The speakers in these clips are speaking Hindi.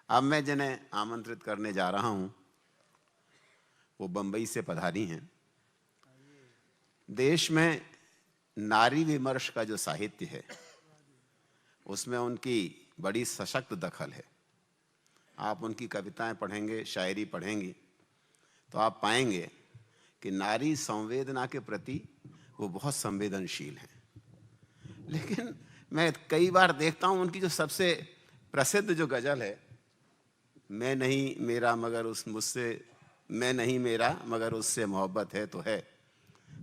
अब मैं जिन्हें आमंत्रित करने जा रहा हूं वो बंबई से पधारी हैं। देश में नारी विमर्श का जो साहित्य है उसमें उनकी बड़ी सशक्त दखल है। आप उनकी कविताएं पढ़ेंगे, शायरी पढ़ेंगी तो आप पाएंगे कि नारी संवेदना के प्रति वो बहुत संवेदनशील हैं। लेकिन मैं कई बार देखता हूं उनकी जो सबसे प्रसिद्ध जो गजल है, मैं नहीं मेरा मगर उस मुझसे, मैं नहीं मेरा मगर उससे मोहब्बत है तो है,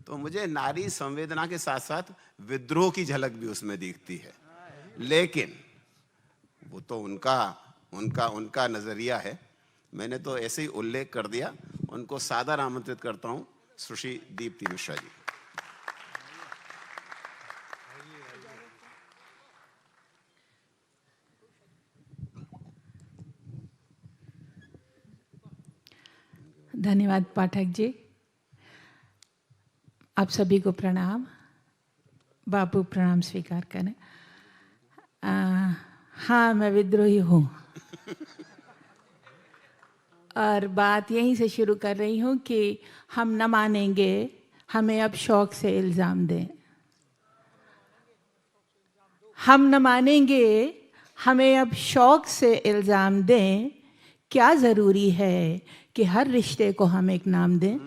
तो मुझे नारी संवेदना के साथ साथ विद्रोह की झलक भी उसमें दिखती है। लेकिन वो तो उनका उनका उनका नजरिया है। मैंने तो ऐसे ही उल्लेख कर दिया। उनको सादर आमंत्रित करता हूं, सुश्री दीप्ति मिश्रा जी। धन्यवाद पाठक जी। आप सभी को प्रणाम। बापू प्रणाम स्वीकार करें। हाँ, मैं विद्रोही हूँ और बात यहीं से शुरू कर रही हूँ कि हम न मानेंगे, हमें अब शौक से इल्ज़ाम दें। हम न मानेंगे, हमें अब शौक से इल्ज़ाम दें। क्या ज़रूरी है कि हर रिश्ते को हम एक नाम दें।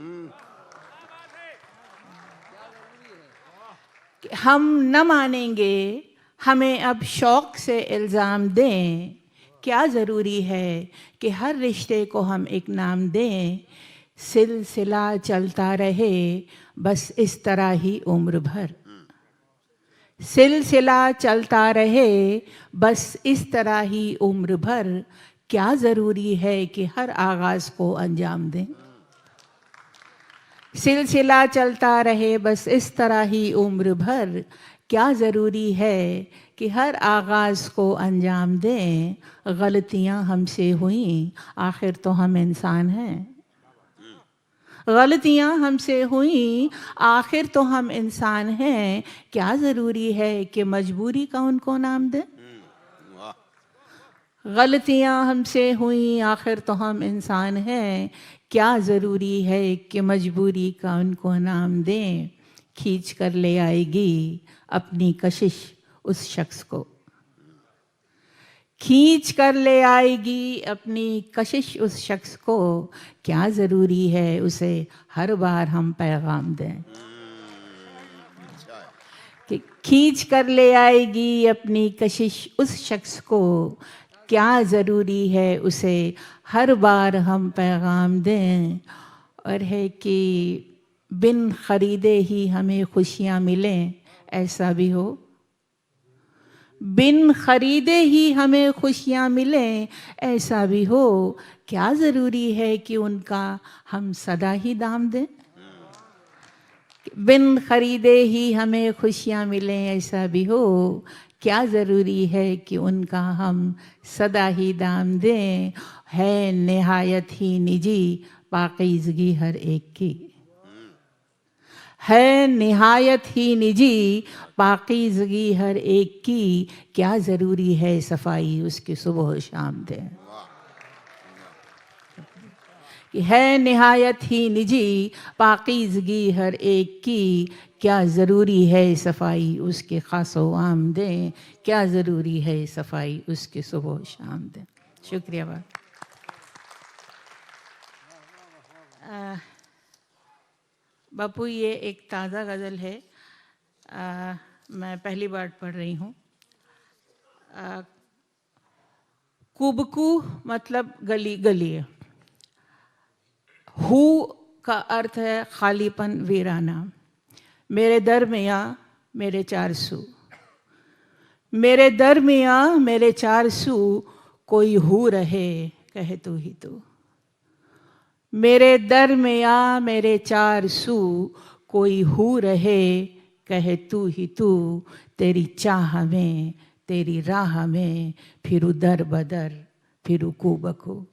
हम न मानेंगे, हमें अब शौक से इल्ज़ाम दें। क्या ज़रूरी है कि हर रिश्ते को हम एक नाम दें। सिलसिला चलता रहे बस इस तरह ही उम्र भर। सिलसिला चलता रहे बस इस तरह ही उम्र भर। क्या ज़रूरी है कि हर आगाज़ को अंजाम दें। सिलसिला चलता रहे बस इस तरह ही उम्र भर। क्या ज़रूरी है कि हर आगाज़ को अंजाम दें। गलतियाँ हमसे हुई, आखिर तो हम इंसान हैं। गलतियाँ हमसे हुई, आखिर तो हम इंसान हैं। क्या ज़रूरी है कि मजबूरी का उनको नाम दें। गलतियाँ हमसे हुई, आखिर तो हम इंसान हैं। क्या ज़रूरी है कि मजबूरी का उनको नाम दें। खींच कर ले आएगी अपनी कशिश उस शख्स को। खींच कर ले आएगी अपनी कशिश उस शख्स को। क्या ज़रूरी है उसे हर बार हम पैगाम दें। कि खींच कर ले आएगी अपनी कशिश उस शख्स को। क्या ज़रूरी है उसे हर बार हम पैगाम दें। और है कि बिन ख़रीदे ही हमें खुशियाँ मिलें, ऐसा भी हो। बिन ख़रीदे ही हमें खुशियाँ मिलें, ऐसा भी हो। क्या ज़रूरी है कि उनका हम सदा ही दाम दें। बिन ख़रीदे ही हमें खुशियाँ मिलें, ऐसा भी हो। क्या ज़रूरी है कि उनका हम सदा ही दाम दें। है निहायत ही निजी पाकीज़गी हर एक की। है निहायत ही निजी पाकीज़गी हर एक की। क्या ज़रूरी है सफाई उसकी सुबह शाम दें। कि है निहायत ही निजी पाकीज़गी हर एक की। क्या ज़रूरी है सफाई उसके ख़ासो आम दें। क्या ज़रूरी है सफाई उसके सुबह शाम दें। शुक्रिया बात। बापू, ये एक ताज़ा गज़ल है। मैं पहली बार पढ़ रही हूँ। कुबकू मतलब गली गली। हु का अर्थ है खालीपन, वीराना। मेरे दरमियाँ मेरे 4 सू। मेरे दरमियाँ मेरे 4 सू। कोई हु रहे कहे तू ही तू। मेरे दरमियाँ मेरे 4 सू। कोई हु रहे कहे तू ही तू। तेरी चाह में तेरी राह में फिरू दर बदर फिरू कूबकू।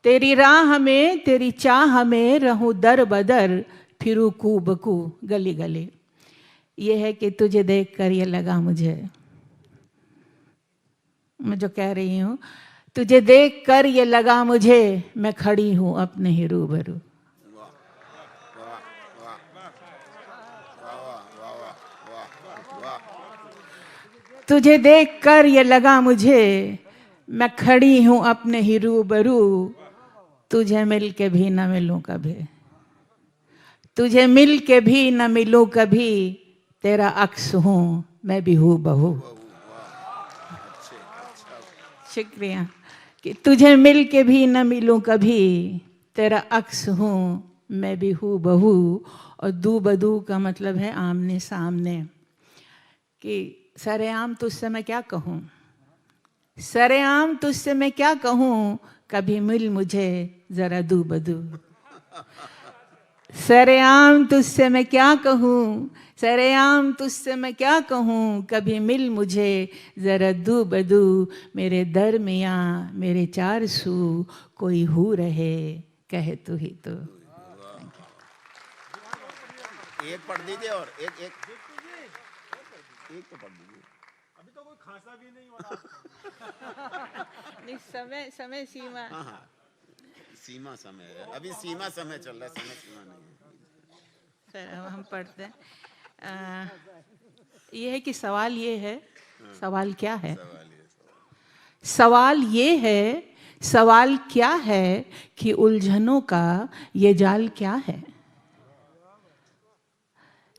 तेरी राह में तेरी चाह में रहूं दर बदर फिरू कूबकू गली गली। ये है कि तुझे देखकर ये लगा मुझे, मैं जो कह रही हूँ, तुझे देख कर ये लगा मुझे मैं खड़ी हूं अपने ही रूबरू। तुझे देख कर ये लगा मुझे मैं खड़ी हूं अपने ही रूबरू। तुझे मिल के भी न मिलूं कभी, तुझे मिल के भी न मिलूं कभी, तेरा अक्स हूं मैं भी हूं बहू। शुक्रिया। कि तुझे मिल के भी न मिलूं कभी, तेरा अक्स हूं मैं भी हूं बहू। और दू बदू का मतलब है आमने सामने। कि सरेआम तुझसे मैं क्या कहूँ, सरेआम तुझसे मैं क्या कहूँ, कभी मिल मुझे जरा दू बदू। सरेआम तुझसे मैं क्या कहूँ, सरेआम तुझसे मैं क्या कहूँ, कभी मिल मुझे जरा दू बदू। मेरे दरमियाँ मेरे चार सू, कोई हू रहे कहे तू ही तो। एक पढ़ दीजिए और एक एक एक तो पढ़ दीजिए। अभी तो कोई खांसा भी नहीं हो रहा। नहीं, समय सीमा। हाँ हाँ, सीमा समय है, अभी सीमा समय चल रहा है, समय सीमा नहीं है। सर हम पढ़ते हैं। ये है कि सवाल ये है, सवाल क्या है, सवाल ये है, सवाल क्या है कि उलझनों का ये जाल क्या है।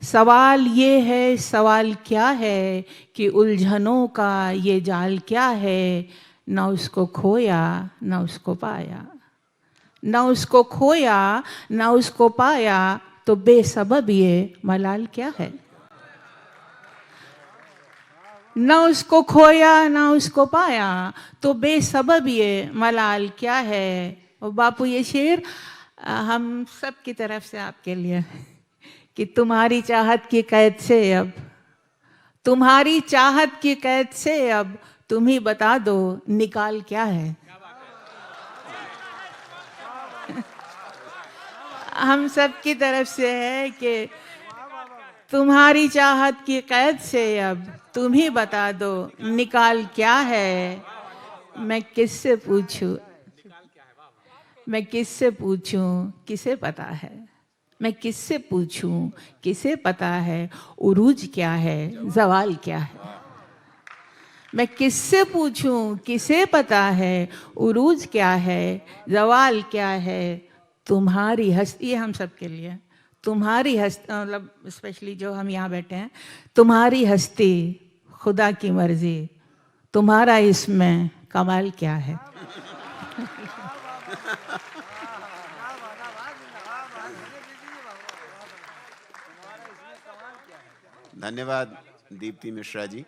सवाल ये है, सवाल क्या है कि उलझनों का ये जाल क्या है। न उसको खोया न उसको पाया, न उसको खोया न उसको पाया, तो बेसबब ये मलाल क्या है। न उसको खोया न उसको पाया, तो बेसबब ये मलाल क्या है। और बापू ये शेर हम सब की तरफ से आपके लिए कि तुम्हारी चाहत की कैद से अब, तुम्हारी चाहत की कैद से अब, तुम ही बता दो निकाल क्या है। हम सब की तरफ से है कि तुम्हारी चाहत की कैद से अब, तुम ही बता दो निकाल क्या है। मैं किससे पूछूं, मैं किससे पूछूं किसे पता है, मैं किससे पूछूं किसे पता है। उरूज क्या है जवाल क्या है, मैं किससे पूछूं किसे पता है। उरूज क्या है जवाल क्या है। तुम्हारी हस्ती, ये हम सब के लिए, तुम्हारी हस्ती मतलब स्पेशली जो हम यहाँ बैठे हैं, तुम्हारी हस्ती खुदा की मर्जी, तुम्हारा इसमें कमाल क्या है। धन्यवाद दीप्ति मिश्रा जी।